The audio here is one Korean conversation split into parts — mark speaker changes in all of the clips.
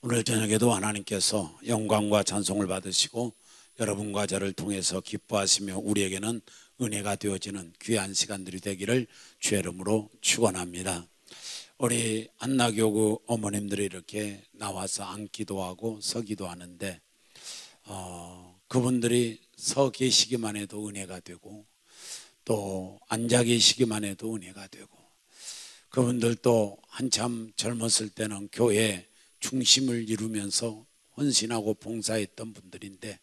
Speaker 1: 오늘 저녁에도 하나님께서 영광과 찬송을 받으시고 여러분과 저를 통해서 기뻐하시며 우리에게는 은혜가 되어지는 귀한 시간들이 되기를 주의 이름으로 축원합니다. 우리 한나교구 어머님들이 이렇게 나와서 앉기도 하고 서기도 하는데 그분들이 서 계시기만 해도 은혜가 되고 또 앉아 계시기만 해도 은혜가 되고, 그분들도 한참 젊었을 때는 교회 중심을 이루면서 헌신하고 봉사했던 분들인데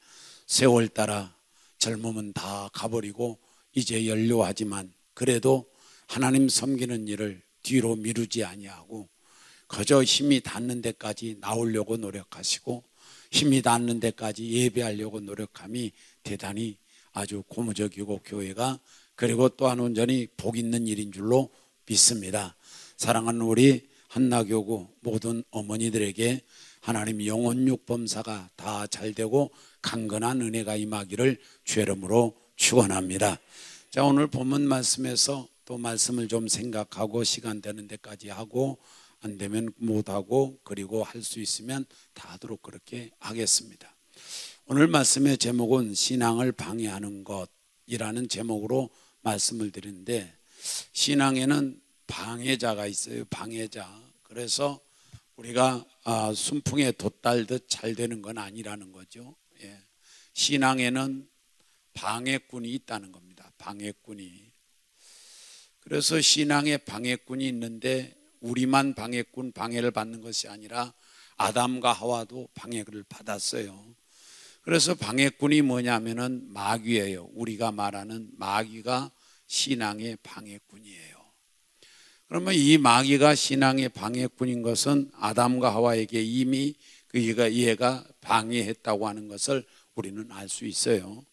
Speaker 1: 세월 따라 젊음은 다 가버리고 이제 연료하지만 그래도 하나님 섬기는 일을 뒤로 미루지 아니하고 그저 힘이 닿는 데까지 나오려고 노력하시고 힘이 닿는 데까지 예배하려고 노력함이 대단히 아주 고무적이고 교회가 그리고 또한 온전히 복 있는 일인 줄로 믿습니다. 사랑하는 우리 한나교구 모든 어머니들에게 하나님 영혼 육범사가 다 잘되고 강건한 은혜가 임하기를 주의 이름으로 축원합니다. 자, 오늘 본문 말씀에서 또 말씀을 좀 생각하고 시간 되는 데까지 하고 안 되면 못하고 그리고 할 수 있으면 다 하도록 그렇게 하겠습니다. 오늘 말씀의 제목은 신앙을 방해하는 것이라는 제목으로 말씀을 드리는데, 신앙에는 방해자가 있어요. 방해자. 그래서 우리가 순풍에 돛달듯 잘 되는 건 아니라는 거죠. 신앙에는 방해꾼이 있다는 겁니다. 방해꾼이. 그래서 신앙에 방해꾼이 있는데 우리만 방해를 받는 것이 아니라 아담과 하와도 방해를 받았어요. 그래서 방해꾼이 뭐냐면은 마귀예요. 우리가 말하는 마귀가 신앙의 방해꾼이에요. 그러면 이 마귀가 신앙의 방해꾼인 것은 아담과 하와에게 이미 얘가 방해했다고 하는 것을 우리는 알 수 있어요.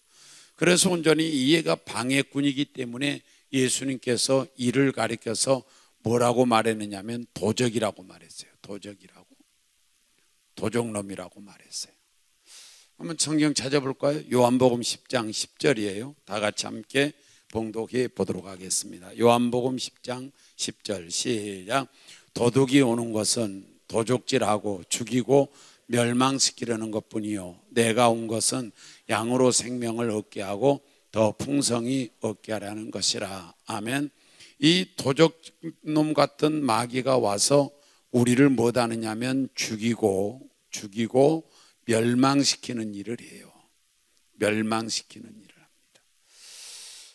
Speaker 1: 그래서 온전히 이해가 방해꾼이기 때문에 예수님께서 이를 가리켜서 뭐라고 말했느냐면 도적이라고 말했어요. 도적놈이라고 말했어요. 한번 성경 찾아볼까요? 요한복음 10장 10절이에요. 다 같이 함께 봉독해 보도록 하겠습니다. 요한복음 10장 10절 시작. 도둑이 오는 것은 도적질하고 죽이고 멸망시키려는 것뿐이요 내가 온 것은 양으로 생명을 얻게 하고 더 풍성히 얻게 하라는 것이라. 아멘. 이 도적놈 같은 마귀가 와서 우리를 못하느냐면 죽이고 멸망시키는 일을 해요. 멸망시키는 일을 합니다.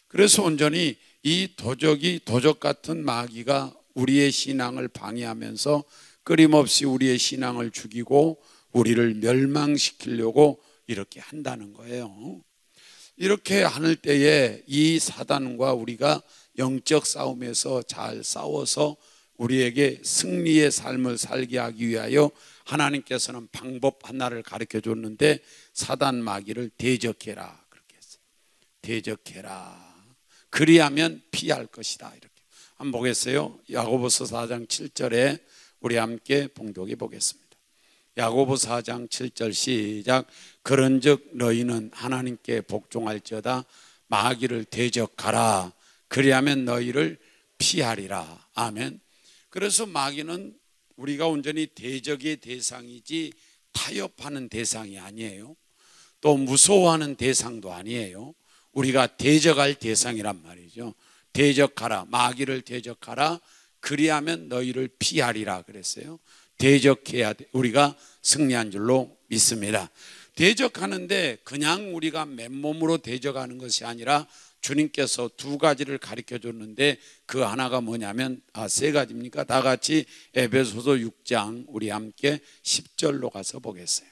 Speaker 1: 그래서 온전히 이 도적 같은 마귀가 우리의 신앙을 방해하면서 끊임없이 우리의 신앙을 죽이고 우리를 멸망시키려고 이렇게 한다는 거예요. 이렇게 할 때에 이 사단과 우리가 영적 싸움에서 잘 싸워서 우리에게 승리의 삶을 살게 하기 위하여 하나님께서는 방법 하나를 가르쳐 줬는데 사단 마귀를 대적해라 그렇게 했어요. 대적해라. 그리하면 피할 것이다. 이렇게 한번 보겠어요. 야고보서 4장 7절에 우리 함께 봉독해 보겠습니다. 야고보 4장 7절 시작. 그런즉 너희는 하나님께 복종할지어다 마귀를 대적하라. 그리하면 너희를 피하리라. 아멘. 그래서 마귀는 우리가 온전히 대적의 대상이지 타협하는 대상이 아니에요. 또 무서워하는 대상도 아니에요. 우리가 대적할 대상이란 말이죠. 대적하라. 마귀를 대적하라. 그리하면 너희를 피하리라 그랬어요. 대적해야 돼. 우리가 승리한 줄로 믿습니다. 대적하는데 그냥 우리가 맨몸으로 대적하는 것이 아니라 주님께서 두 가지를 가르쳐 줬는데 그 하나가 뭐냐면 세 가지입니까? 다 같이 에베소서 6장 우리 함께 10절로 가서 보겠어요.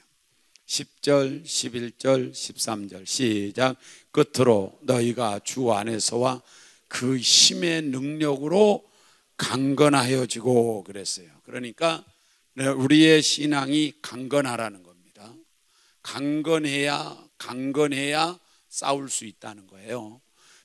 Speaker 1: 10절, 11절, 13절 시작. 끝으로 너희가 주 안에서와 그 힘의 능력으로 강건하여지고 그랬어요. 그러니까 우리의 신앙이 강건하라는 겁니다. 강건해야 싸울 수 있다는 거예요.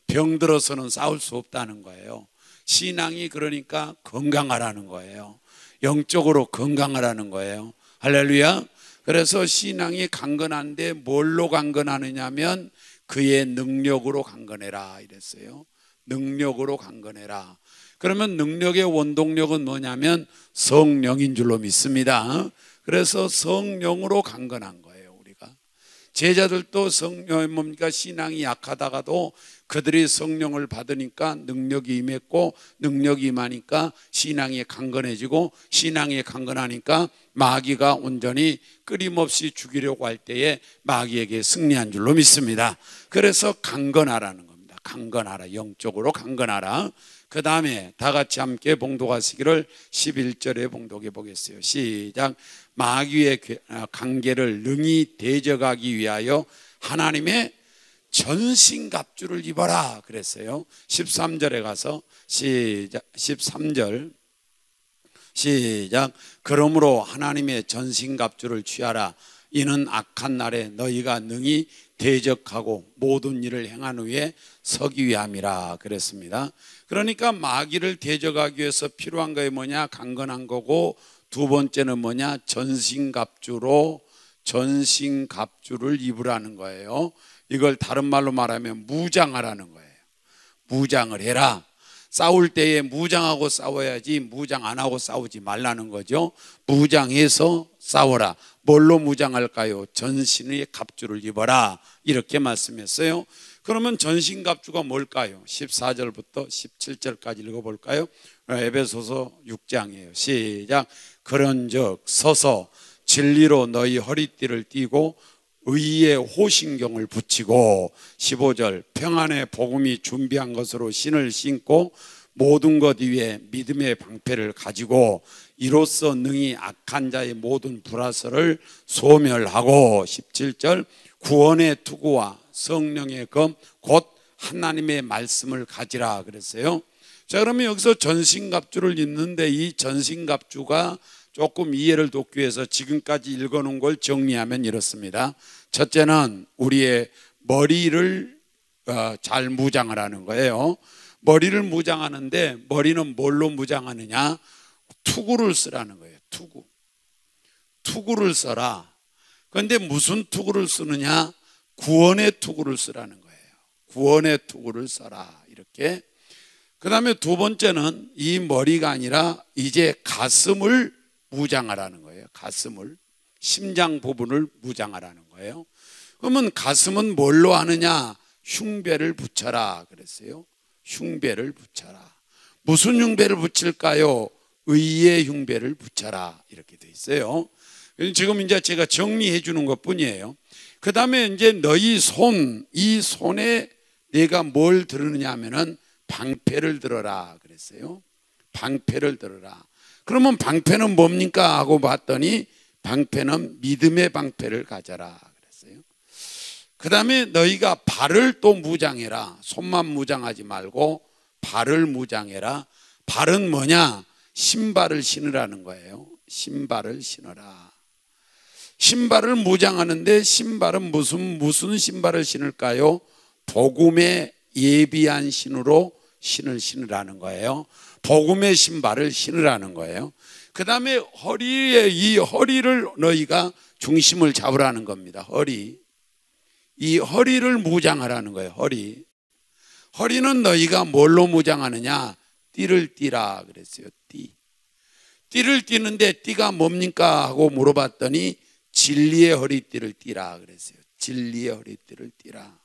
Speaker 1: 병들어서는 싸울 수 없다는 거예요. 신앙이 그러니까 건강하라는 거예요. 영적으로 건강하라는 거예요. 할렐루야. 그래서 신앙이 강건한데 뭘로 강건하느냐면 그의 능력으로 강건해라 이랬어요. 능력으로 강건해라. 그러면 능력의 원동력은 뭐냐면 성령인 줄로 믿습니다. 그래서 성령으로 강건한 거예요. 우리가 제자들도 성령이 뭡니까? 신앙이 약하다가도 그들이 성령을 받으니까 능력이 임했고, 능력이 임하니까 신앙이 강건해지고, 신앙이 강건하니까 마귀가 온전히 끊임없이 죽이려고 할 때에 마귀에게 승리한 줄로 믿습니다. 그래서 강건하라는 겁니다. 강건하라, 영적으로 강건하라. 그 다음에 다 같이 함께 봉독하시기를 11절에 봉독해 보겠어요. 시작. 마귀의 관계를 능히 대적하기 위하여 하나님의 전신갑주를 입어라 그랬어요. 13절에 가서 시작. 13절 시작. 그러므로 하나님의 전신갑주를 취하라. 이는 악한 날에 너희가 능히 대적하고 모든 일을 행한 후에 서기 위함이라 그랬습니다. 그러니까 마귀를 대적하기 위해서 필요한 게 뭐냐? 강건한 거고, 두 번째는 뭐냐? 전신갑주를 입으라는 거예요. 이걸 다른 말로 말하면 무장하라는 거예요. 무장을 해라. 싸울 때에 무장하고 싸워야지 무장 안 하고 싸우지 말라는 거죠. 무장해서 싸워라. 뭘로 무장할까요? 전신의 갑주를 입어라. 이렇게 말씀했어요. 그러면 전신갑주가 뭘까요? 14절부터 17절까지 읽어볼까요? 에베소서 6장이에요. 시작. 그런즉 서서 진리로 너희 허리띠를 띠고 의의 호신경을 붙이고, 15절 평안의 복음이 준비한 것으로 신을 신고 모든 것 위에 믿음의 방패를 가지고 이로써 능히 악한 자의 모든 불화설을 소멸하고, 17절 구원의 투구와 성령의 검 곧 하나님의 말씀을 가지라 그랬어요. 자, 그러면 여기서 전신갑주를 입는데 이 전신갑주가 조금 이해를 돕기 위해서 지금까지 읽어놓은 걸 정리하면 이렇습니다. 첫째는 우리의 머리를 잘 무장을 하는 거예요. 머리를 무장하는데 머리는 뭘로 무장하느냐? 투구를 쓰라는 거예요. 투구를 써라. 그런데 무슨 투구를 쓰느냐? 구원의 투구를 쓰라는 거예요. 구원의 투구를 써라. 이렇게. 그 다음에 두 번째는 이 머리가 아니라 이제 가슴을 무장하라는 거예요. 가슴을, 심장 부분을 무장하라는 거예요. 그러면 가슴은 뭘로 하느냐? 흉배를 붙여라 그랬어요. 흉배를 붙여라. 무슨 흉배를 붙일까요? 의의 흉배를 붙여라. 이렇게 돼 있어요. 지금 이제 제가 정리해 주는 것 뿐이에요. 그 다음에 이제 너희 이 손에 내가 뭘 들으느냐 하면은 방패를 들어라 그랬어요. 방패를 들어라. 그러면 방패는 뭡니까? 하고 봤더니 방패는 믿음의 방패를 가져라 그랬어요. 그 다음에 너희가 발을 또 무장해라. 손만 무장하지 말고 발을 무장해라. 발은 뭐냐? 신발을 신으라는 거예요. 신발을 신어라. 신발을 무장하는데 신발은 무슨 신발을 신을까요? 복음에 예비한 신으로 신을 신으라는 거예요. 복음의 신발을 신으라는 거예요. 그 다음에 이 허리를 너희가 중심을 잡으라는 겁니다. 이 허리를 무장하라는 거예요. 허리는 너희가 뭘로 무장하느냐? 띠를 띠라 그랬어요. 띠를 띠는데 띠가 뭡니까? 하고 물어봤더니 진리의 허리띠를 띠라 그랬어요. 진리의 허리띠를 띠라.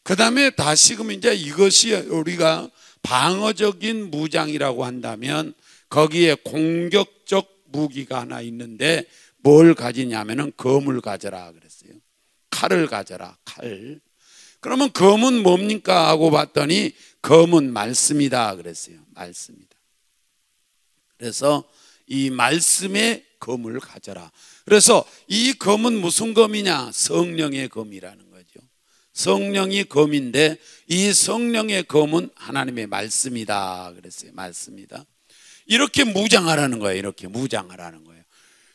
Speaker 1: 그 다음에 다시금 이제 이것이 우리가 방어적인 무장이라고 한다면 거기에 공격적 무기가 하나 있는데 뭘 가지냐면은 검을 가져라 그랬어요. 칼을 가져라. 칼. 그러면 검은 뭡니까? 하고 봤더니 검은 말씀이다 그랬어요. 말씀이다. 그래서 이 말씀의 검을 가져라. 그래서 이 검은 무슨 검이냐? 성령의 검이라는 거죠. 성령이 검인데 이 성령의 검은 하나님의 말씀이다 그랬어요. 말씀이다. 이렇게 무장하라는 거예요. 이렇게 무장하라는 거예요.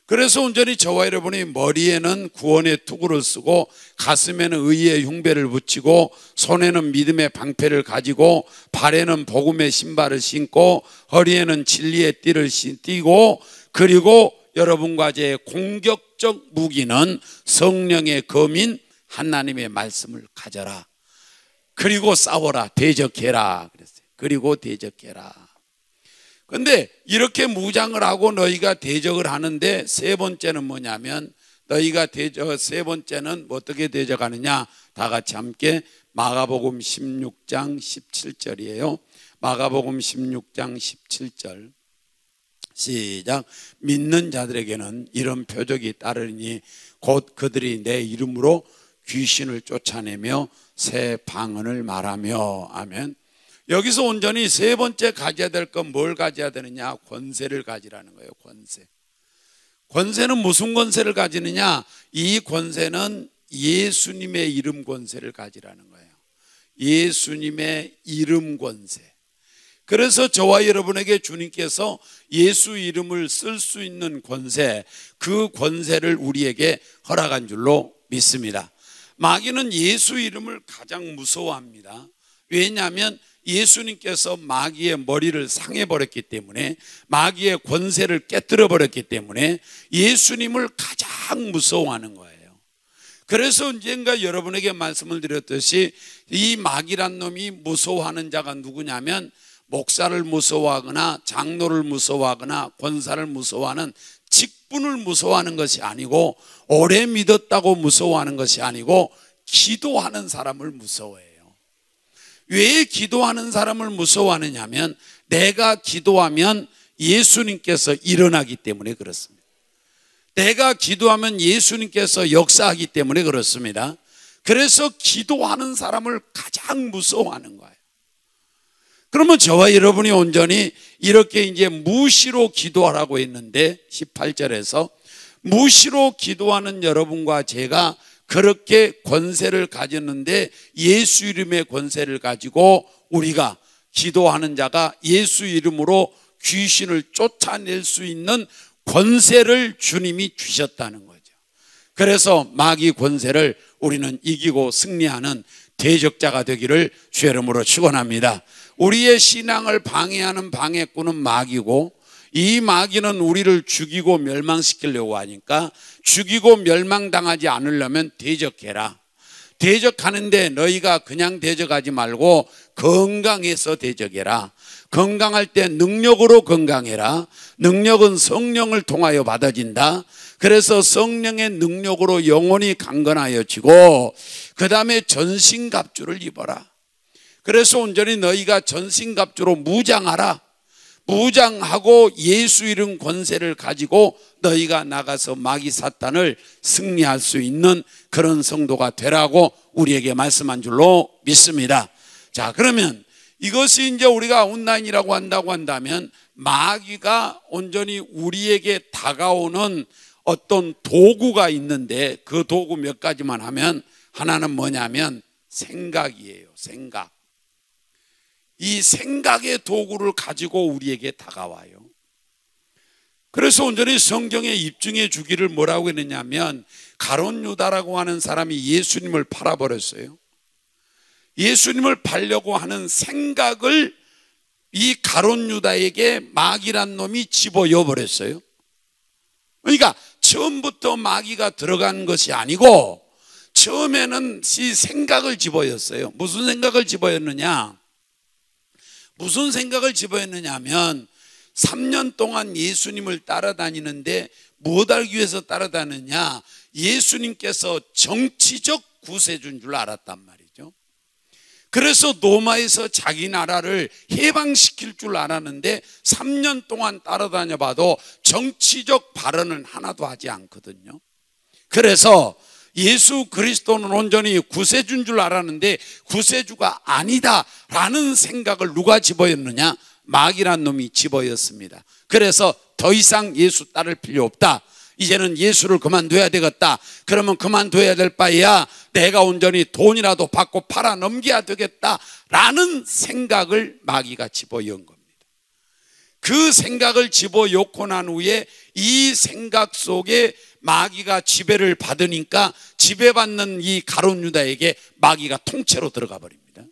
Speaker 1: 그래서 온전히 저와 여러분이 머리에는 구원의 투구를 쓰고 가슴에는 의의 흉배를 붙이고 손에는 믿음의 방패를 가지고 발에는 복음의 신발을 신고 허리에는 진리의 띠를 띠고, 그리고 여러분과 제 공격적 무기는 성령의 검인 하나님의 말씀을 가져라. 그리고 싸워라. 대적해라 그랬어요. 그리고 대적해라. 근데 이렇게 무장을 하고 너희가 대적을 하는데 세 번째는 뭐냐면 너희가 세 번째는 어떻게 대적하느냐? 다 같이 함께 마가복음 16장 17절이에요. 마가복음 16장 17절 시작. 믿는 자들에게는 이런 표적이 따르니 곧 그들이 내 이름으로 귀신을 쫓아내며 새 방언을 말하며. 아멘. 여기서 온전히 세 번째 가져야 될 건 뭘 가져야 되느냐? 권세를 가지라는 거예요. 권세. 권세는 무슨 권세를 가지느냐? 이 권세는 예수님의 이름 권세를 가지라는 거예요. 예수님의 이름 권세. 그래서 저와 여러분에게 주님께서 예수 이름을 쓸 수 있는 권세, 그 권세를 우리에게 허락한 줄로 믿습니다. 마귀는 예수 이름을 가장 무서워합니다. 왜냐하면 예수님께서 마귀의 머리를 상해버렸기 때문에, 마귀의 권세를 깨뜨려 버렸기 때문에 예수님을 가장 무서워하는 거예요. 그래서 언젠가 여러분에게 말씀을 드렸듯이 이 마귀란 놈이 무서워하는 자가 누구냐면 목사를 무서워하거나 장로를 무서워하거나 권사를 무서워하는 직분을 무서워하는 것이 아니고, 오래 믿었다고 무서워하는 것이 아니고 기도하는 사람을 무서워해요. 왜 기도하는 사람을 무서워하느냐면 내가 기도하면 예수님께서 일어나기 때문에 그렇습니다. 내가 기도하면 예수님께서 역사하기 때문에 그렇습니다. 그래서 기도하는 사람을 가장 무서워하는 거예요. 그러면 저와 여러분이 온전히 이렇게 이제 무시로 기도하라고 했는데 18절에서 무시로 기도하는 여러분과 제가 그렇게 권세를 가졌는데 예수 이름의 권세를 가지고 우리가 기도하는 자가 예수 이름으로 귀신을 쫓아낼 수 있는 권세를 주님이 주셨다는 거죠. 그래서 마귀 권세를 우리는 이기고 승리하는 대적자가 되기를 주의 이름으로 축원합니다. 우리의 신앙을 방해하는 방해꾼은 마귀고, 이 마귀는 우리를 죽이고 멸망시키려고 하니까 죽이고 멸망당하지 않으려면 대적해라. 대적하는데 너희가 그냥 대적하지 말고 건강해서 대적해라. 건강할 때 능력으로 건강해라. 능력은 성령을 통하여 받아진다. 그래서 성령의 능력으로 영혼이 강건하여지고 그 다음에 전신갑주를 입어라. 그래서 온전히 너희가 전신갑주로 무장하라. 무장하고 예수 이름 권세를 가지고 너희가 나가서 마귀 사탄을 승리할 수 있는 그런 성도가 되라고 우리에게 말씀한 줄로 믿습니다. 자, 그러면 이것이 이제 우리가 온라인이라고 한다고 한다면 마귀가 온전히 우리에게 다가오는 어떤 도구가 있는데 그 도구 몇 가지만 하면 하나는 뭐냐면 생각이에요. 생각. 이 생각의 도구를 가지고 우리에게 다가와요. 그래서 온전히 성경에 입증해 주기를 뭐라고 했느냐면 가룟 유다라고 하는 사람이 예수님을 팔아버렸어요. 예수님을 팔려고 하는 생각을 이 가룟 유다에게 마귀란 놈이 집어넣어 버렸어요. 그러니까 처음부터 마귀가 들어간 것이 아니고 처음에는 이 생각을 집어넣었어요. 무슨 생각을 집어넣느냐? 무슨 생각을 집어넣느냐면 3년 동안 예수님을 따라다니는데 못 알기 위해서 따라다니느냐? 예수님께서 정치적 구세주인 줄 알았단 말이죠. 그래서 로마에서 자기 나라를 해방시킬 줄 알았는데 3년 동안 따라다녀 봐도 정치적 발언은 하나도 하지 않거든요. 그래서 예수 그리스도는 온전히 구세주인 줄 알았는데 구세주가 아니다라는 생각을 누가 집어였느냐? 마귀란 놈이 집어였습니다. 그래서 더 이상 예수 따를 필요 없다. 이제는 예수를 그만둬야 되겠다. 그러면 그만둬야 될 바에야 내가 온전히 돈이라도 받고 팔아 넘겨야 되겠다라는 생각을 마귀가 집어연 겁니다. 그 생각을 집어넣고 난 후에 이 생각 속에 마귀가 지배를 받으니까 지배받는 이 가룟 유다에게 마귀가 통째로 들어가 버립니다.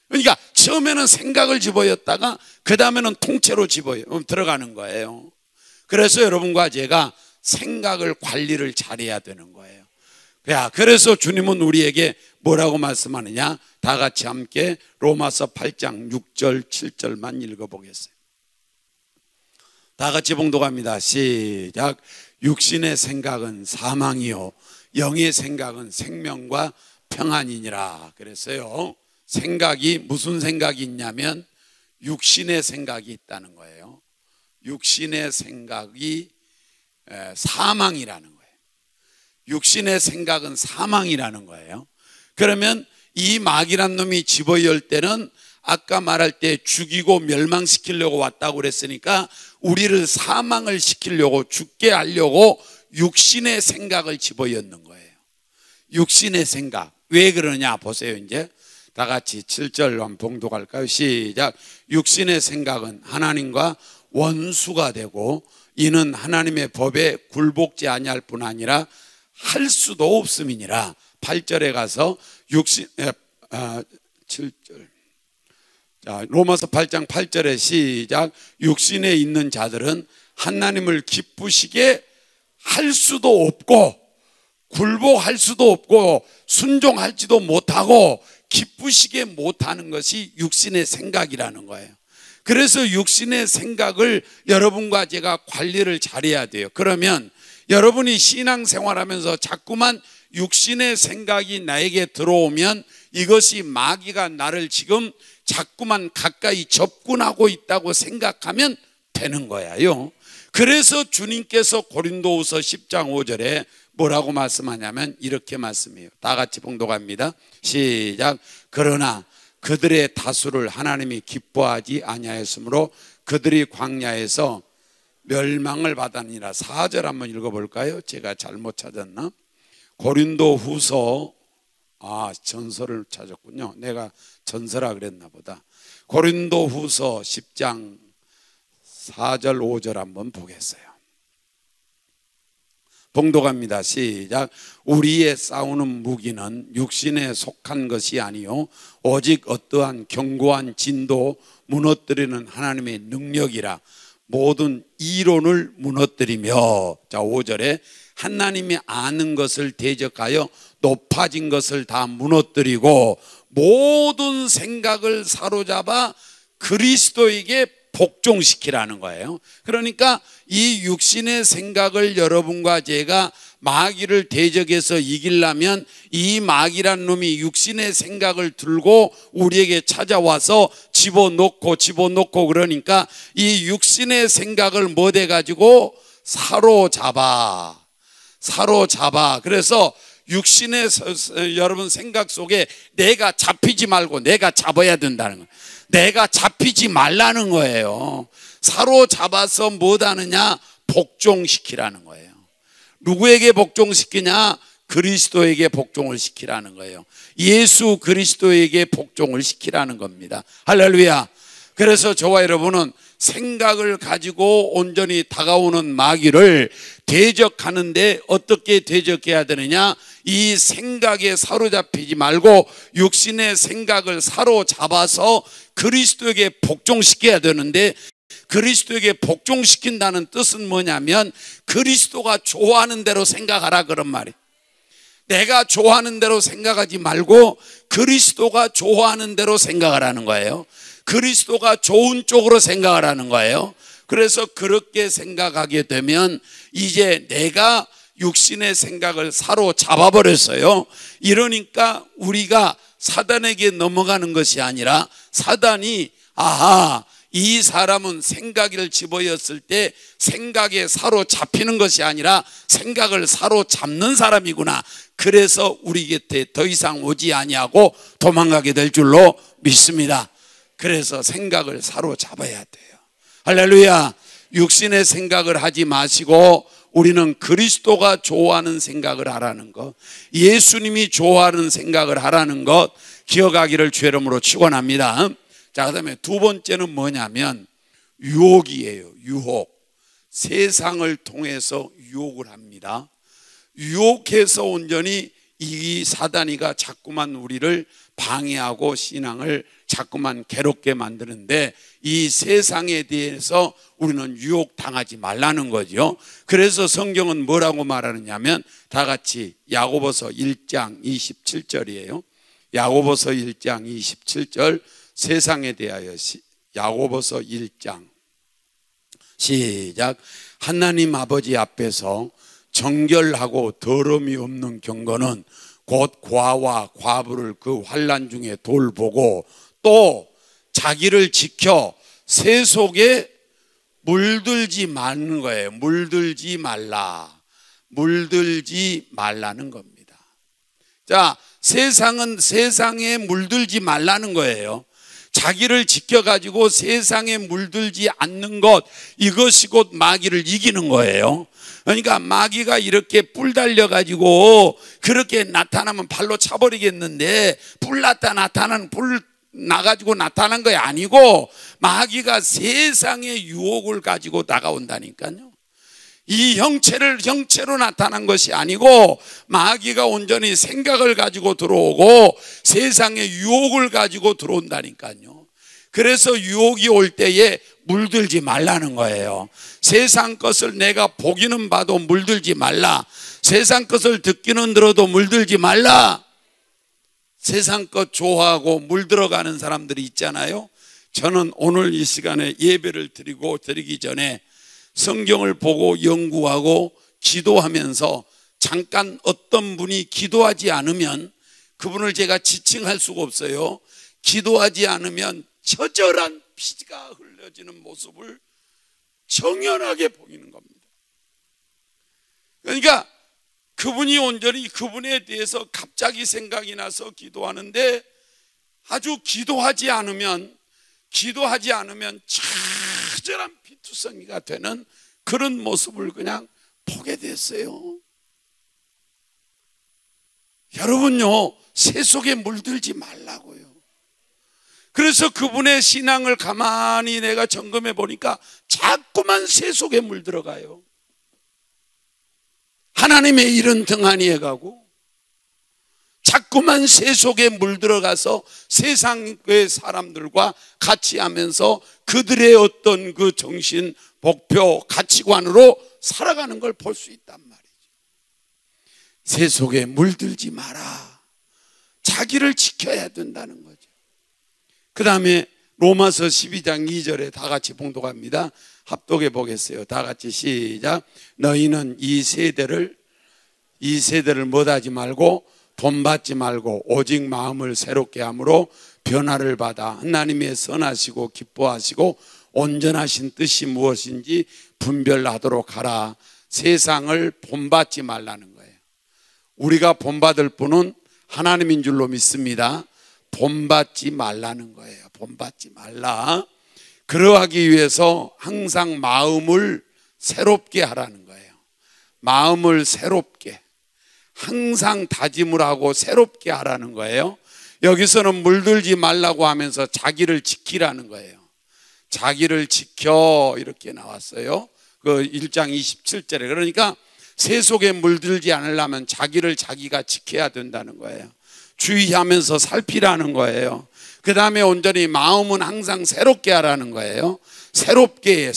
Speaker 1: 그러니까 처음에는 생각을 집어였다가 그 다음에는 통째로 들어가는 거예요. 그래서 여러분과 제가 생각을 관리를 잘해야 되는 거예요. 그래서 주님은 우리에게 뭐라고 말씀하느냐? 다 같이 함께 로마서 8장 6절 7절만 읽어보겠어요. 다 같이 봉독합니다. 시작. 육신의 생각은 사망이요 영의 생각은 생명과 평안이니라 그랬어요. 생각이 무슨 생각이 있냐면 육신의 생각이 있다는 거예요. 육신의 생각이 사망이라는 거예요. 육신의 생각은 사망이라는 거예요. 그러면 이 마귀란 놈이 집어열 때는 아까 말할 때 죽이고 멸망시키려고 왔다고 그랬으니까 우리를 사망을 시키려고 죽게 하려고 육신의 생각을 집어넣는 거예요. 육신의 생각. 왜 그러냐 보세요. 이제 다 같이 7절 한번 봉독할까요? 시작. 육신의 생각은 하나님과 원수가 되고 이는 하나님의 법에 굴복지 아니할 뿐 아니라 할 수도 없음이니라. 8절에 가서 7절. 자, 로마서 8장 8절에 시작. 육신에 있는 자들은 하나님을 기쁘시게 할 수도 없고 굴복할 수도 없고 순종할지도 못하고 기쁘시게 못하는 것이 육신의 생각이라는 거예요. 그래서 육신의 생각을 여러분과 제가 관리를 잘해야 돼요. 그러면 여러분이 신앙생활하면서 자꾸만 육신의 생각이 나에게 들어오면 이것이 마귀가 나를 지금 자꾸만 가까이 접근하고 있다고 생각하면 되는 거예요. 그래서 주님께서 고린도후서 10장 5절에 뭐라고 말씀하냐면 이렇게 말씀해요. 다 같이 봉독합니다. 시작. 그러나 그들의 다수를 하나님이 기뻐하지 아니하였으므로 그들이 광야에서 멸망을 받았니라. 4절 한번 읽어볼까요? 제가 잘못 찾았나? 고린도후서 전설을 찾았군요. 내가 전설아 그랬나 보다. 고린도후서 10장 4절 5절 한번 보겠어요. 봉독합니다. 시작. 우리의 싸우는 무기는 육신에 속한 것이 아니요 오직 어떠한 견고한 진도 무너뜨리는 하나님의 능력이라. 모든 이론을 무너뜨리며, 자 5절에 하나님이 아는 것을 대적하여 높아진 것을 다 무너뜨리고 모든 생각을 사로잡아 그리스도에게 복종시키라는 거예요. 그러니까 이 육신의 생각을 여러분과 제가 마귀를 대적해서 이기려면 이 마귀란 놈이 육신의 생각을 들고 우리에게 찾아와서 집어넣고 그러니까 이 육신의 생각을 뭐 돼가지고 사로잡아. 그래서 육신의 여러분 생각 속에 내가 잡히지 말고 내가 잡아야 된다는 거예요. 내가 잡히지 말라는 거예요. 사로잡아서 뭐하느냐? 복종시키라는 거예요. 누구에게 복종시키냐? 그리스도에게 복종을 시키라는 거예요. 예수 그리스도에게 복종을 시키라는 겁니다. 할렐루야. 그래서 저와 여러분은 생각을 가지고 온전히 다가오는 마귀를 대적하는데 어떻게 대적해야 되느냐? 이 생각에 사로잡히지 말고 육신의 생각을 사로잡아서 그리스도에게 복종시켜야 되는데, 그리스도에게 복종시킨다는 뜻은 뭐냐면 그리스도가 좋아하는 대로 생각하라 그런 말이에요. 내가 좋아하는 대로 생각하지 말고 그리스도가 좋아하는 대로 생각하라는 거예요. 그리스도가 좋은 쪽으로 생각하라는 거예요. 그래서 그렇게 생각하게 되면 이제 내가 육신의 생각을 사로잡아 버렸어요. 이러니까 우리가 사단에게 넘어가는 것이 아니라 사단이 이 사람은 생각을 집어였을 때 생각에 사로잡히는 것이 아니라 생각을 사로잡는 사람이구나. 그래서 우리 곁에 더 이상 오지 아니하고 도망가게 될 줄로 믿습니다. 그래서 생각을 사로잡아야 돼요. 할렐루야. 육신의 생각을 하지 마시고 우리는 그리스도가 좋아하는 생각을 하라는 것, 예수님이 좋아하는 생각을 하라는 것 기억하기를 주의 이름으로 축원합니다. 자, 그 다음에 두 번째는 뭐냐면 유혹이에요. 유혹. 세상을 통해서 유혹을 합니다. 유혹해서 온전히 이 사단이가 자꾸만 우리를 방해하고 신앙을 자꾸만 괴롭게 만드는데 이 세상에 대해서 우리는 유혹당하지 말라는 거죠. 그래서 성경은 뭐라고 말하느냐면 다 같이 야고보서 1장 27절이에요. 야고보서 1장 27절 세상에 대하여 야고보서 1장 시작. 하나님 아버지 앞에서 정결하고 더러움이 없는 경건은 곧 과와 과부를 그 환난 중에 돌보고 또 자기를 지켜 새 속에 물들지 말는 거예요. 물들지 말라. 물들지 말라는 겁니다. 자, 세상은 세상에 물들지 말라는 거예요. 자기를 지켜가지고 세상에 물들지 않는 것, 이것이 곧 마귀를 이기는 거예요. 그러니까 마귀가 이렇게 뿔 달려가지고 그렇게 나타나면 발로 차버리겠는데, 뿔 나가지고 나타난 게 아니고 마귀가 세상의 유혹을 가지고 다가온다니까요. 이 형체로 나타난 것이 아니고 마귀가 온전히 생각을 가지고 들어오고 세상의 유혹을 가지고 들어온다니까요. 그래서 유혹이 올 때에 물들지 말라는 거예요. 세상 것을 내가 보기는 봐도 물들지 말라. 세상 것을 듣기는 들어도 물들지 말라. 세상 것 좋아하고 물들어가는 사람들이 있잖아요. 저는 오늘 이 시간에 예배를 드리기 전에 성경을 보고 연구하고 기도하면서 잠깐 어떤 분이 기도하지 않으면 그분을 제가 지칭할 수가 없어요. 기도하지 않으면 처절한 피가 흘러지는 모습을 정연하게 보이는 겁니다. 그러니까 그분이 온전히 그분에 대해서 갑자기 생각이 나서 기도하는데 아주 기도하지 않으면 처절한 피투성이가 되는 그런 모습을 그냥 보게 됐어요. 여러분요, 새 속에 물들지 말라고요. 그래서 그분의 신앙을 가만히 내가 점검해 보니까 자꾸만 새 속에 물들어가요. 하나님의 일은 등한히해 가고 자꾸만 새 속에 물들어가서 세상의 사람들과 같이 하면서 그들의 어떤 그 정신, 목표, 가치관으로 살아가는 걸 볼 수 있단 말이죠. 새 속에 물들지 마라. 자기를 지켜야 된다는 거죠. 그 다음에 로마서 12장 2절에 다 같이 봉독합니다. 합독해 보겠어요. 다 같이 시작. 너희는 이 세대를 못하지 말고 본받지 말고 오직 마음을 새롭게 함으로 변화를 받아 하나님의 선하시고 기뻐하시고 온전하신 뜻이 무엇인지 분별하도록 하라. 세상을 본받지 말라는 거예요. 우리가 본받을 분은 하나님인 줄로 믿습니다. 본받지 말라는 거예요. 본받지 말라. 그러하기 위해서 항상 마음을 새롭게 하라는 거예요. 마음을 새롭게, 항상 다짐을 하고 새롭게 하라는 거예요. 여기서는 물들지 말라고 하면서 자기를 지키라는 거예요. 자기를 지켜 이렇게 나왔어요. 그 1장 27절에. 그러니까 새 속에 물들지 않으려면 자기를 자기가 지켜야 된다는 거예요. 주의하면서 살피라는 거예요. 그 다음에 온전히 마음은 항상 새롭게 하라는 거예요. 새롭게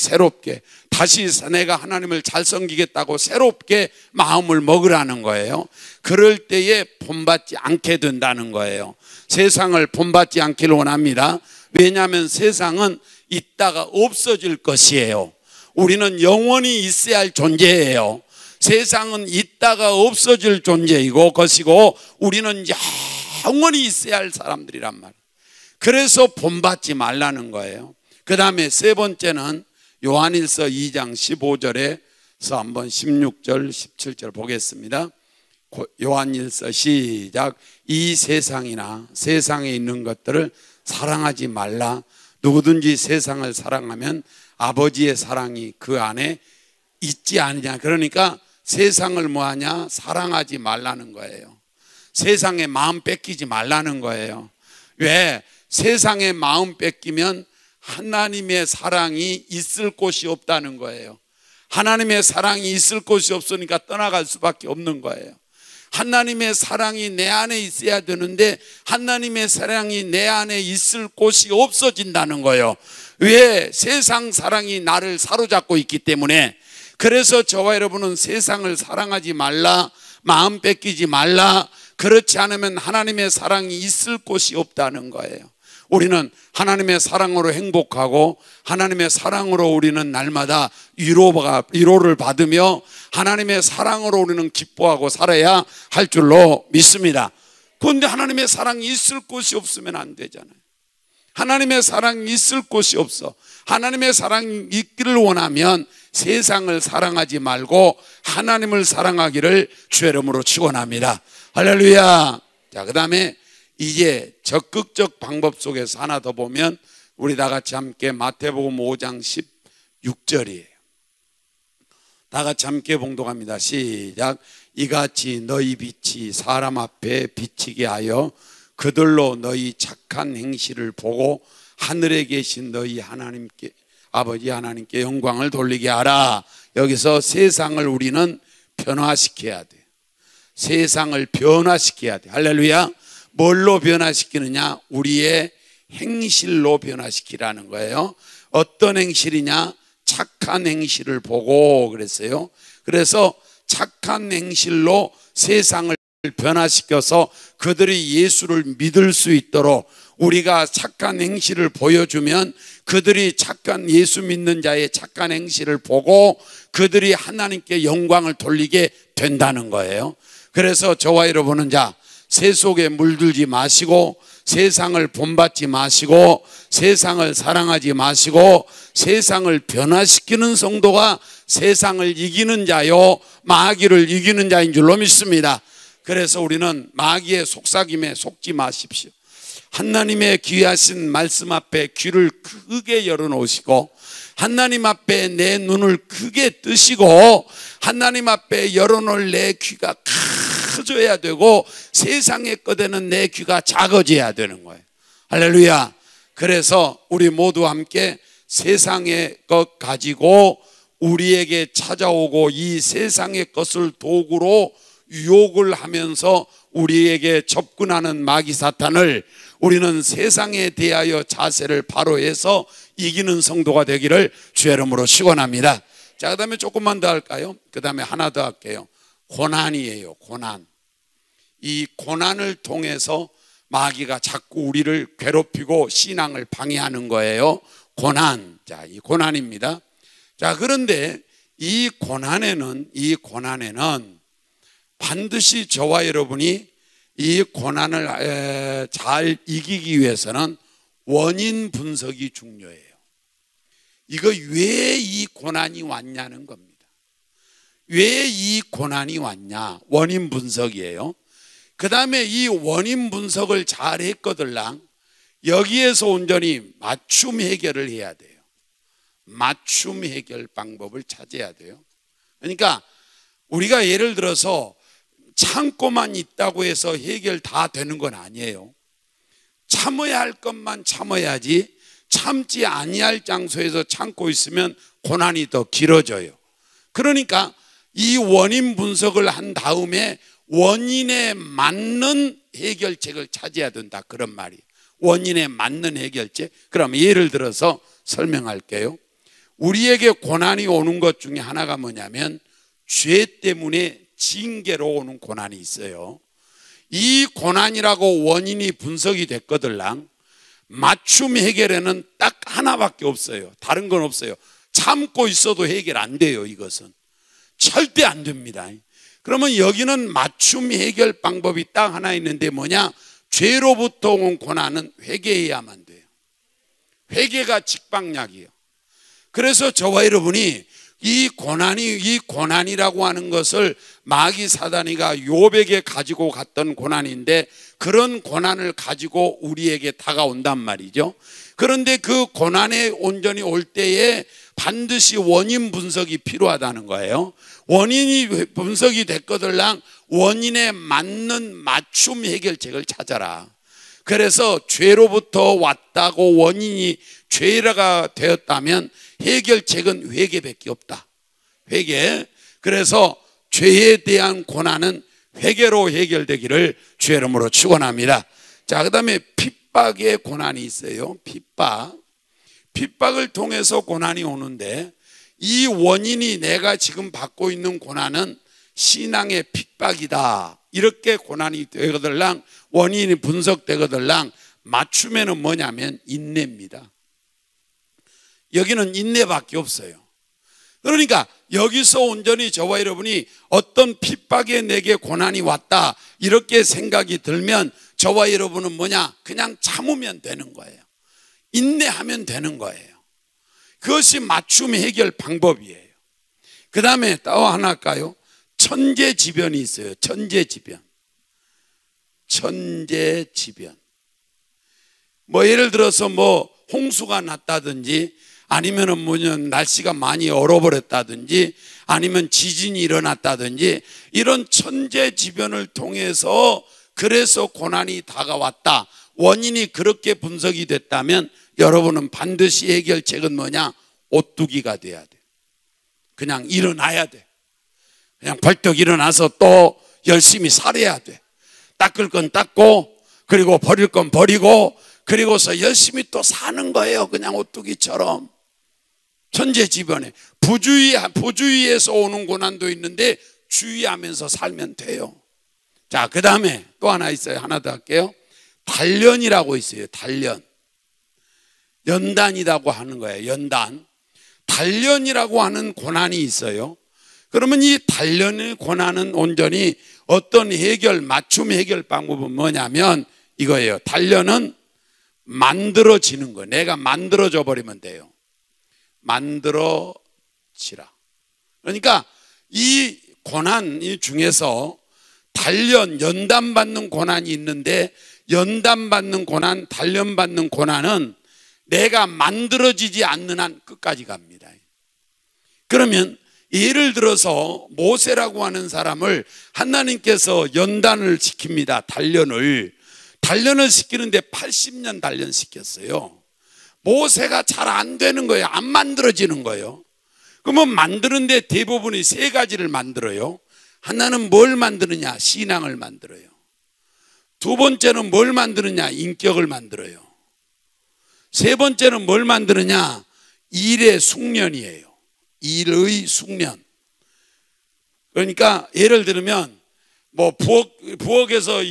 Speaker 1: 다시 내가 하나님을 잘 섬기겠다고 새롭게 마음을 먹으라는 거예요. 그럴 때에 본받지 않게 된다는 거예요. 세상을 본받지 않기를 원합니다. 왜냐하면 세상은 있다가 없어질 것이에요. 우리는 영원히 있어야 할 존재예요. 세상은 있다가 없어질 존재이고 것이고 우리는 영원히 있어야 할 사람들이란 말이에요. 그래서 본받지 말라는 거예요. 그 다음에 세 번째는 요한일서 2장 15절에서 한번 16절 17절 보겠습니다. 요한일서 시작. 이 세상이나 세상에 있는 것들을 사랑하지 말라. 누구든지 세상을 사랑하면 아버지의 사랑이 그 안에 있지 않느냐. 그러니까 세상을 뭐하냐? 사랑하지 말라는 거예요. 세상에 마음 뺏기지 말라는 거예요. 왜? 세상에 마음 뺏기면 하나님의 사랑이 있을 곳이 없다는 거예요. 하나님의 사랑이 있을 곳이 없으니까 떠나갈 수밖에 없는 거예요. 하나님의 사랑이 내 안에 있어야 되는데 하나님의 사랑이 내 안에 있을 곳이 없어진다는 거예요. 왜? 세상 사랑이 나를 사로잡고 있기 때문에. 그래서 저와 여러분은 세상을 사랑하지 말라, 마음 뺏기지 말라. 그렇지 않으면 하나님의 사랑이 있을 곳이 없다는 거예요. 우리는 하나님의 사랑으로 행복하고 하나님의 사랑으로 우리는 날마다 위로를 받으며 하나님의 사랑으로 우리는 기뻐하고 살아야 할 줄로 믿습니다. 그런데 하나님의 사랑이 있을 곳이 없으면 안 되잖아요. 하나님의 사랑이 있을 곳이 없어. 하나님의 사랑이 있기를 원하면 세상을 사랑하지 말고 하나님을 사랑하기를 주의 이름으로 축원합니다. 할렐루야. 자, 그 다음에 이제 적극적 방법 속에서 하나 더 보면 우리 다 같이 함께 마태복음 5장 16절이에요. 다 같이 함께 봉독합니다. 시작. 이같이 너희 빛이 사람 앞에 비치게 하여 그들로 너희 착한 행실을 보고 하늘에 계신 너희 하나님께 아버지 하나님께 영광을 돌리게 하라. 여기서 세상을 우리는 변화시켜야 돼요. 세상을 변화시켜야 돼요. 할렐루야. 뭘로 변화시키느냐? 우리의 행실로 변화시키라는 거예요. 어떤 행실이냐? 착한 행실을 보고 그랬어요. 그래서 착한 행실로 세상을 변화시켜서 그들이 예수를 믿을 수 있도록 우리가 착한 행실을 보여주면 그들이 착한 예수 믿는 자의 착한 행실을 보고 그들이 하나님께 영광을 돌리게 된다는 거예요. 그래서 저와 여러분은 새 속에 물들지 마시고 세상을 본받지 마시고 세상을 사랑하지 마시고 세상을 변화시키는 성도가 세상을 이기는 자요 마귀를 이기는 자인 줄로 믿습니다. 그래서 우리는 마귀의 속삭임에 속지 마십시오. 하나님의 귀하신 말씀 앞에 귀를 크게 열어놓으시고 하나님 앞에 내 눈을 크게 뜨시고 하나님 앞에 열어놓을 내 귀가 커져야 되고 세상의 것에는 내 귀가 작아져야 되는 거예요. 할렐루야. 그래서 우리 모두 함께 세상의 것 가지고 우리에게 찾아오고 이 세상의 것을 도구로 유혹을 하면서 우리에게 접근하는 마귀 사탄을 우리는 세상에 대하여 자세를 바로 해서 이기는 성도가 되기를 주의 이름으로 축원합니다. 자, 그 다음에 조금만 더 할까요? 그 다음에 하나 더 할게요. 고난이에요. 고난. 이 고난을 통해서 마귀가 자꾸 우리를 괴롭히고 신앙을 방해하는 거예요. 고난. 자, 이 고난입니다. 자, 그런데 이 고난에는 반드시 저와 여러분이 이 고난을 잘 이기기 위해서는 원인 분석이 중요해요. 이거 왜 이 고난이 왔냐는 겁니다. 왜 이 고난이 왔냐? 원인 분석이에요. 그 다음에 이 원인 분석을 잘 했거들랑 여기에서 온전히 맞춤 해결을 해야 돼요. 맞춤 해결 방법을 찾아야 돼요. 그러니까 우리가 예를 들어서 참고만 있다고 해서 해결 다 되는 건 아니에요. 참아야 할 것만 참아야지 참지 아니할 장소에서 참고 있으면 고난이 더 길어져요. 그러니까 이 원인 분석을 한 다음에 원인에 맞는 해결책을 찾아야 된다, 그런 말이에요. 원인에 맞는 해결책. 그럼 예를 들어서 설명할게요. 우리에게 고난이 오는 것 중에 하나가 뭐냐면 죄 때문에 징계로 오는 고난이 있어요. 이 고난이라고 원인이 분석이 됐거들랑 맞춤 해결에는 딱 하나밖에 없어요. 다른 건 없어요. 참고 있어도 해결 안 돼요. 이것은 절대 안 됩니다. 그러면 여기는 맞춤 해결 방법이 딱 하나 있는데 뭐냐? 죄로부터 온 고난은 회개해야만 돼요. 회개가 직방약이에요. 그래서 저와 여러분이 이 고난이라고 하는 것을 마귀 사단이가 욥에게 가지고 갔던 고난인데 그런 고난을 가지고 우리에게 다가온단 말이죠. 그런데 그 고난에 온전히 올 때에 반드시 원인 분석이 필요하다는 거예요. 원인이 분석이 됐거들랑 원인에 맞는 맞춤 해결책을 찾아라. 그래서 죄로부터 왔다고 원인이 죄가 되었다면 해결책은 회개밖에 없다. 회개. 그래서 죄에 대한 고난은 회개로 해결되기를 주의 이름으로 축원합니다. 자, 그 다음에 핍박의 고난이 있어요. 핍박을 통해서 고난이 오는데 이 원인이 내가 지금 받고 있는 고난은 신앙의 핍박이다. 이렇게 고난이 되거들랑 원인이 분석되거들랑 맞춤에는 뭐냐면 인내입니다. 여기는 인내밖에 없어요. 그러니까 여기서 온전히 저와 여러분이 어떤 핍박에 내게 고난이 왔다 이렇게 생각이 들면 저와 여러분은 뭐냐? 그냥 참으면 되는 거예요. 인내하면 되는 거예요. 그것이 맞춤 해결 방법이에요. 그 다음에 또 하나 할까요? 천재지변이 있어요. 천재지변. 천재지변. 뭐 예를 들어서 뭐 홍수가 났다든지 아니면은 뭐냐 날씨가 많이 얼어버렸다든지 아니면 지진이 일어났다든지 이런 천재지변을 통해서 그래서 고난이 다가왔다. 원인이 그렇게 분석이 됐다면 여러분은 반드시 해결책은 뭐냐? 오뚜기가 돼야 돼. 그냥 일어나야 돼. 그냥 벌떡 일어나서 또 열심히 살아야 돼. 닦을 건 닦고 그리고 버릴 건 버리고 그리고서 열심히 또 사는 거예요. 그냥 오뚜기처럼. 천재지변에 부주의에서 오는 고난도 있는데 주의하면서 살면 돼요. 자, 그 다음에 또 하나 있어요. 하나 더 할게요. 단련이라고 있어요. 단련. 연단이라고 하는 거예요. 연단. 단련이라고 하는 고난이 있어요. 그러면 이 단련의 고난은 온전히 어떤 맞춤 해결 방법은 뭐냐면 이거예요. 단련은 만들어지는 거예요. 내가 만들어져 버리면 돼요. 만들어지라. 그러니까 이 고난 중에서 연단받는 고난이 있는데 연단받는 고난, 단련받는 고난은 내가 만들어지지 않는 한 끝까지 갑니다. 그러면 예를 들어서 모세라고 하는 사람을 하나님께서 연단을 시킵니다. 단련을 시키는데 80년 단련시켰어요. 모세가 잘 안 되는 거예요. 안 만들어지는 거예요. 그러면 만드는데 대부분이 세 가지를 만들어요. 하나는 뭘 만드느냐? 신앙을 만들어요. 두 번째는 뭘 만드느냐? 인격을 만들어요. 세 번째는 뭘 만드느냐? 일의 숙련이에요. 일의 숙련. 그러니까 예를 들면 뭐 부엌에서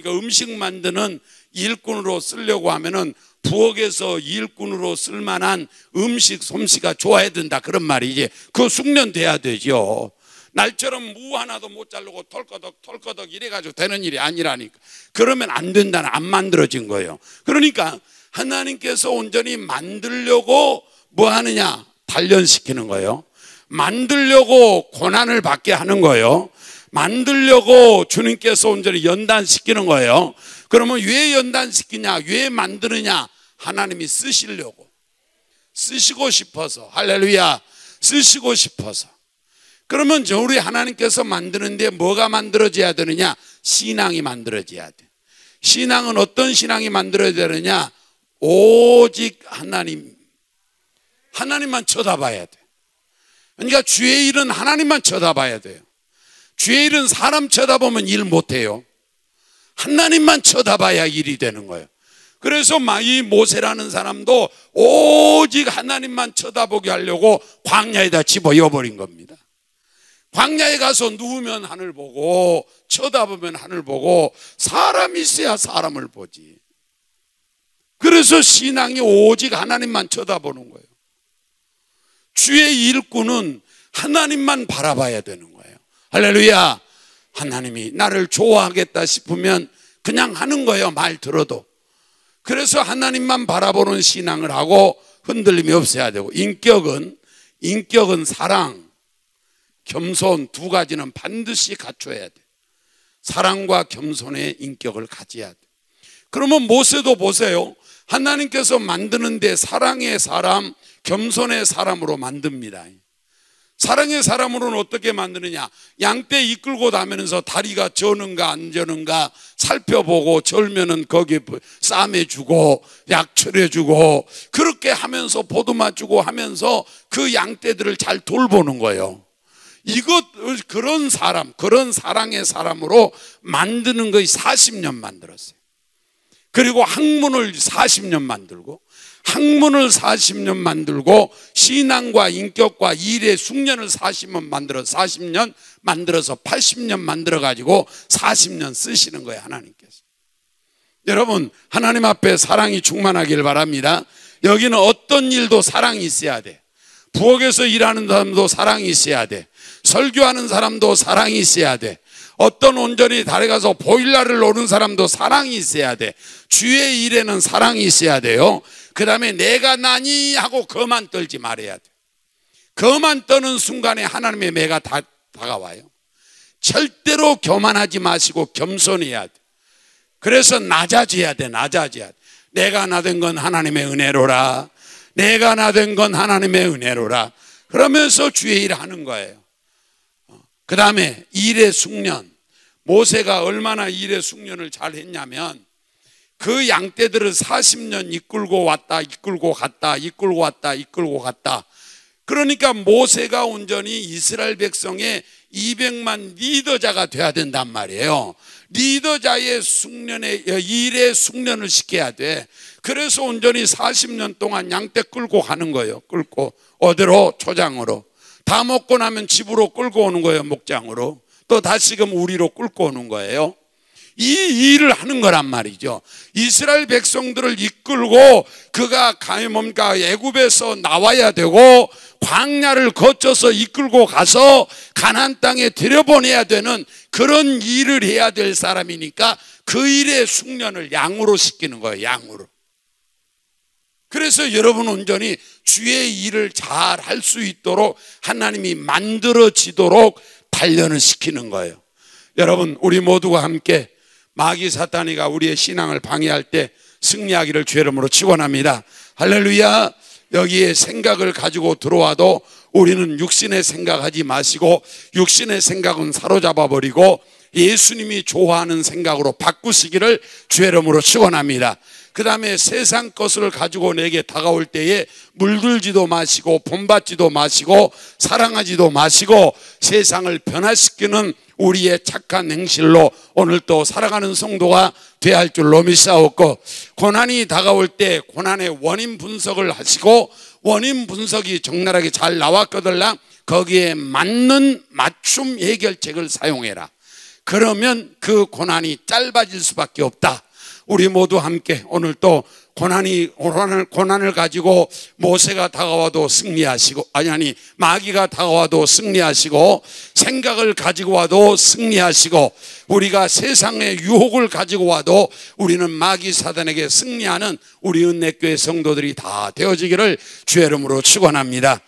Speaker 1: 음식 만드는 일꾼으로 쓰려고 하면은 부엌에서 일꾼으로 쓸만한 음식 솜씨가 좋아야 된다 그런 말이지. 그거 숙련돼야 되죠. 날처럼 무 하나도 못 자르고 털거덕 이래가지고 되는 일이 아니라니까. 그러면 안 된다는, 안 만들어진 거예요. 그러니까 하나님께서 온전히 만들려고 뭐 하느냐? 단련시키는 거예요. 만들려고 고난을 받게 하는 거예요. 만들려고 주님께서 온전히 연단시키는 거예요. 그러면 왜 연단시키냐? 왜 만드느냐? 하나님이 쓰시려고. 쓰시고 싶어서. 할렐루야. 쓰시고 싶어서. 그러면 우리 하나님께서 만드는데 뭐가 만들어져야 되느냐? 신앙이 만들어져야 돼. 신앙은 어떤 신앙이 만들어져야 되느냐? 오직 하나님만 쳐다봐야 돼. 그러니까 주의 일은 하나님만 쳐다봐야 돼요. 주의 일은 사람 쳐다보면 일 못해요. 하나님만 쳐다봐야 일이 되는 거예요. 그래서 이 모세라는 사람도 오직 하나님만 쳐다보게 하려고 광야에다 집어넣어버린 겁니다. 광야에 가서 누우면 하늘 보고 쳐다보면 하늘 보고 사람이 있어야 사람을 보지. 그래서 신앙이 오직 하나님만 쳐다보는 거예요. 주의 일꾼은 하나님만 바라봐야 되는 거예요. 할렐루야. 하나님이 나를 좋아하겠다 싶으면 그냥 하는 거예요. 말 들어도. 그래서 하나님만 바라보는 신앙을 하고 흔들림이 없어야 되고, 인격은 사랑, 겸손 두 가지는 반드시 갖춰야 돼. 사랑과 겸손의 인격을 가져야 돼. 그러면 모세도 보세요. 하나님께서 만드는데 사랑의 사람, 겸손의 사람으로 만듭니다. 사랑의 사람으로는 어떻게 만드느냐? 양떼 이끌고 다니면서 다리가 저는가 안 저는가 살펴보고 절면은 거기에 싸매주고 약철해주고 그렇게 하면서 보듬어주고 하면서 그 양떼들을 잘 돌보는 거예요. 그런 사랑의 사람으로 만드는 거의 40년 만들었어요. 그리고 학문을 40년 만들고 신앙과 인격과 일의 숙련을 40년 만들어서 80년 만들어가지고 40년 쓰시는 거예요. 하나님께서. 여러분, 하나님 앞에 사랑이 충만하길 바랍니다. 여기는 어떤 일도 사랑이 있어야 돼. 부엌에서 일하는 사람도 사랑이 있어야 돼. 설교하는 사람도 사랑이 있어야 돼. 어떤 온전히 달에 가서 보일러를 놓는 사람도 사랑이 있어야 돼. 주의 일에는 사랑이 있어야 돼요. 그 다음에 내가 나니 하고 거만 떨지 말아야 돼. 거만 떠는 순간에 하나님의 매가 다가와요. 절대로 교만하지 마시고 겸손해야 돼. 그래서 낮아져야 돼. 낮아져야 돼. 내가 나된 건 하나님의 은혜로라. 내가 나된 건 하나님의 은혜로라. 그러면서 주의 일을 하는 거예요. 그 다음에 일의 숙련. 모세가 얼마나 일의 숙련을 잘 했냐면 그 양떼들을 40년 이끌고 왔다 이끌고 갔다 이끌고 왔다 이끌고 갔다. 그러니까 모세가 온전히 이스라엘 백성의 200만 리더자가 돼야 된단 말이에요. 리더자의 숙련에 일의 숙련을 시켜야 돼. 그래서 온전히 40년 동안 양떼 끌고 가는 거예요. 끌고 어디로? 초장으로. 다 먹고 나면 집으로 끌고 오는 거예요. 목장으로. 또 다시금 우리로 끌고 오는 거예요. 이 일을 하는 거란 말이죠. 이스라엘 백성들을 이끌고 그가 뭔가 애굽에서 나와야 되고 광야를 거쳐서 이끌고 가서 가나안 땅에 들여보내야 되는 그런 일을 해야 될 사람이니까 그 일의 숙련을 양으로 시키는 거예요. 양으로. 그래서 여러분 온전히 주의 일을 잘 할 수 있도록 하나님이 만들어지도록 단련을 시키는 거예요. 여러분, 우리 모두가 함께 마귀 사탄이가 우리의 신앙을 방해할 때 승리하기를 주의 이름으로 축원합니다. 할렐루야. 여기에 생각을 가지고 들어와도 우리는 육신의 생각하지 마시고 육신의 생각은 사로잡아 버리고 예수님이 좋아하는 생각으로 바꾸시기를 주의 이름으로 축원합니다. 그 다음에 세상 것을 가지고 내게 다가올 때에 물들지도 마시고 본받지도 마시고 사랑하지도 마시고 세상을 변화시키는 우리의 착한 행실로 오늘 또 살아가는 성도가 되어야 할 줄로 믿사옵고, 고난이 다가올 때 고난의 원인 분석을 하시고 원인 분석이 적나라하게 잘 나왔거들랑 거기에 맞는 맞춤 해결책을 사용해라. 그러면 그 고난이 짧아질 수밖에 없다. 우리 모두 함께 오늘 또 고난을 가지고 모세가 다가와도 승리하시고 마귀가 다가와도 승리하시고 생각을 가지고 와도 승리하시고 우리가 세상의 유혹을 가지고 와도 우리는 마귀 사단에게 승리하는 우리 은혜교회 성도들이 다 되어지기를 주의 이름으로 축원합니다.